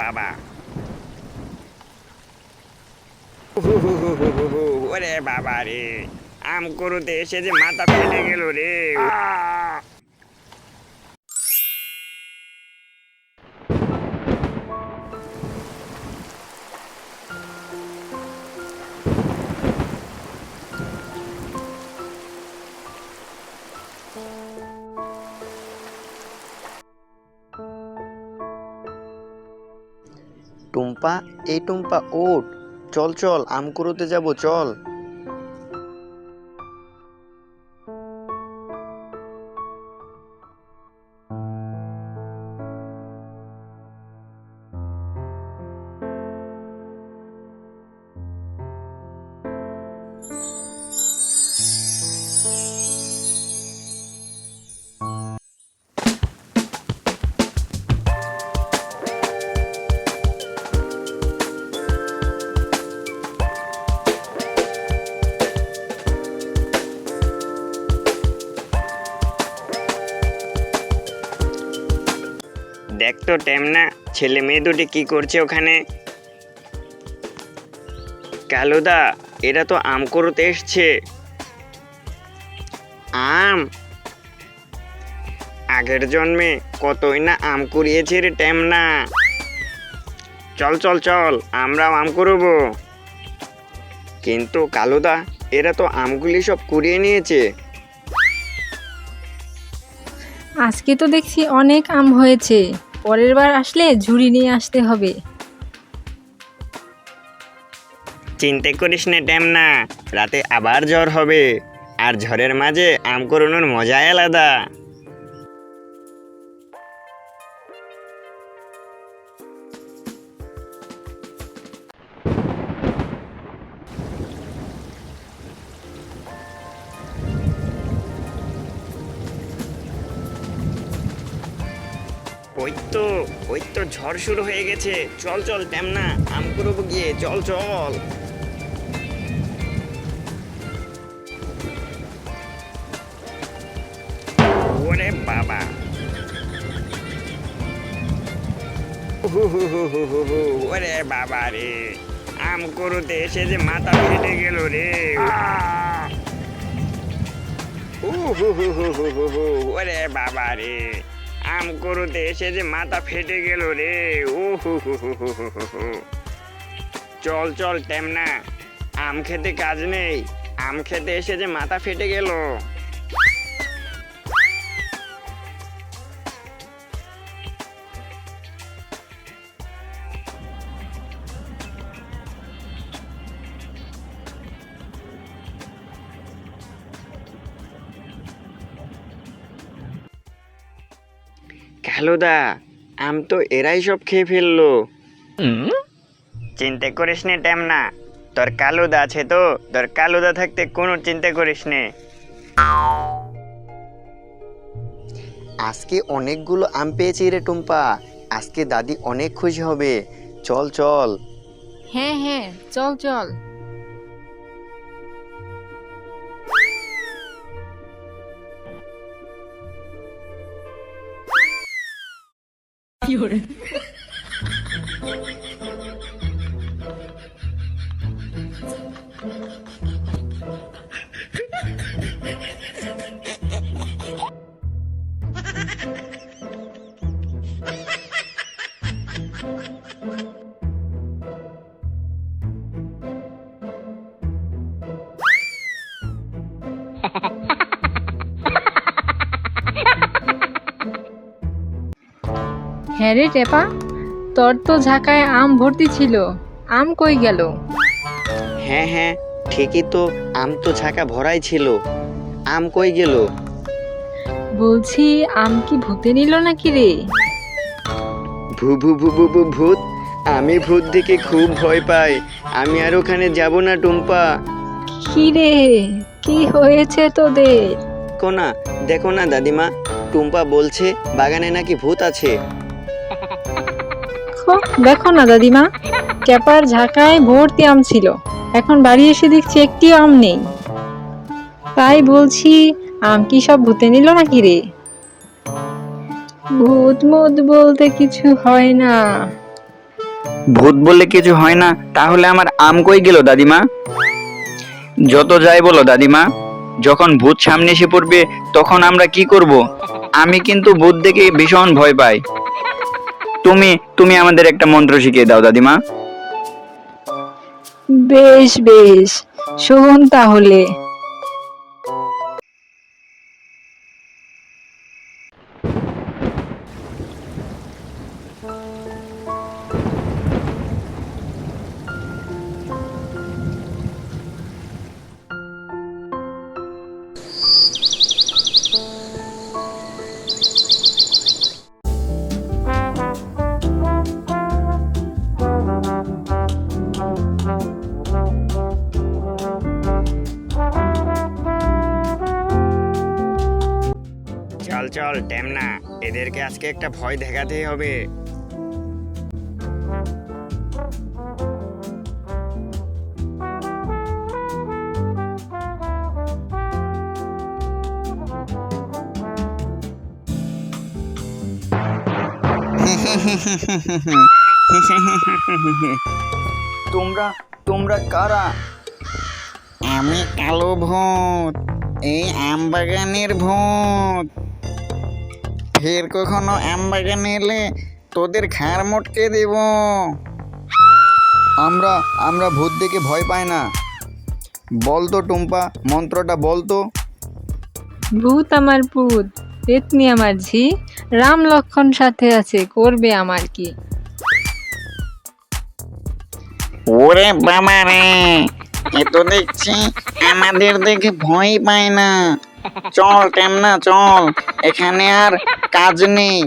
বাবা! ওরে বাবা রে! আম কুড়োতে এসে যে মাথা ফেটে গেল রে! টুম্পা, এই টুম্পা ওঠ, চল চল আম কুড়োতে যাব, চল। দেখ তো টেমনা, ছেলে মেয়ে দুটি কি করছে ওখানে? কালুদা, এরা তো আম কুড়োতে এসছে। আম? আগের জন্মে কতই না আম কুড়িয়েছে রে টেমনা। চল চল চল, আমরাও আম কুড়োবো। কিন্তু কালুদা, এরা তো আমগুলি সব কুড়িয়ে নিয়েছে। আজকে তো দেখছি অনেক আম হয়েছে, পরের বার আসলে ঝুড়ি নিয়ে আসতে হবে। চিন্তা করিস না টেমনা, রাতে আবার ঝড় হবে, আর ঝড়ের মাঝে আম কুড়োনোর মজাই আলাদা। ওই তো ঝড় শুরু হয়ে গেছে। চল চল টেমনা, আম কুড়োবো গিয়ে, চল চল। ওরে বাবা! ওরে বাবা রে! আম কুড়োতে এসে যে মাথা ফেটে গেল রে! ওরে বাবা রে! আম কুড়োতে এসে যে মাথা ফেটে গেল রে! চল চল টেমনা, আম খেতে কাজ নেই, আম খেতে এসে যে মাথা ফেটে গেল। কালুদা, আম তো এরাই সব খেয়ে ফেললো। চিন্তা করিস নে টেমনা, তোর কালুদা আছে তো, তোর কালুদা থাকতে কোনো চিন্তা করিস নে। আজকে অনেকগুলো আম পেয়েছি রে টুম্পা, আজকে দাদি অনেক খুশি হবে, চল চল। হ্যাঁ হ্যাঁ, চল চল। হ্যাঁ রে টেপা, তোর তো ঝাঁকায় আম ভর্তি ছিল, আম কই গেল? হ্যাঁ হ্যাঁ, ঠিকই তো, আম তো ঝাঁকা ভরাই ছিল, আম কই গেল? বলছি, আম কি ভূতে নিল নাকি রে? ভূ ভূ ভূ ভূ ভূ ভূত? আমি ভূত দেখে খুব ভয় পাই, আমি আর ওখানে যাব না টুম্পা। কি রে, কি হয়েছে তোদের? দেখো না দাদিমা, টুম্পা বলছে বাগানে নাকি ভূত আছে। দেখো না দাদিমা, টেপার ঝাঁকায় ভর্তি আম ছিল, এখন বাড়ি এসে দেখছি একটিও আম নেই। তাই বলছি, আম কি সব ভূতে নিল নাকি রে? ভূত মুত বলতে কিছু হয় না, ভূত বললে কিছু হয় না, তাহলে আমার আম কই গেল দাদিমা? যত যাই বলো দাদিমা, যখন ভূত সামনে এসে পড়বে তখন আমরা কি করব? আমি কিন্তু ভূত দেখে ভীষণ ভয় পাই। তুমি তুমি আমাদের একটা মন্ত্র শিখিয়ে দাও দাদিমা। বেশ বেশ, শোন তাহলে। চল চল টেমনা, এদেরকে আজকে একটা ভয় দেখাতেই হবে। তোমরা তোমরা কারা? আমি কালো ভূত, এই আম বাগানের ভূত। ফের কখনো আম বাগানে এলে তোদের ঘাড় মটকে দেব। আমরা আমরা ভূত দেখে ভয় পাই না। বল তো টুম্পা, মন্ত্রটা বল তো। ভূত আমার পুত, পেতনি আমার ঝি, রাম লক্ষণ সাথে আছে, করবে আমার কি? ওরে বাবা রে, এ তো দেখছি আমাদের দেখে ভয় পায় না। চল টেমনা চল, এখানে আর কাজ নেই,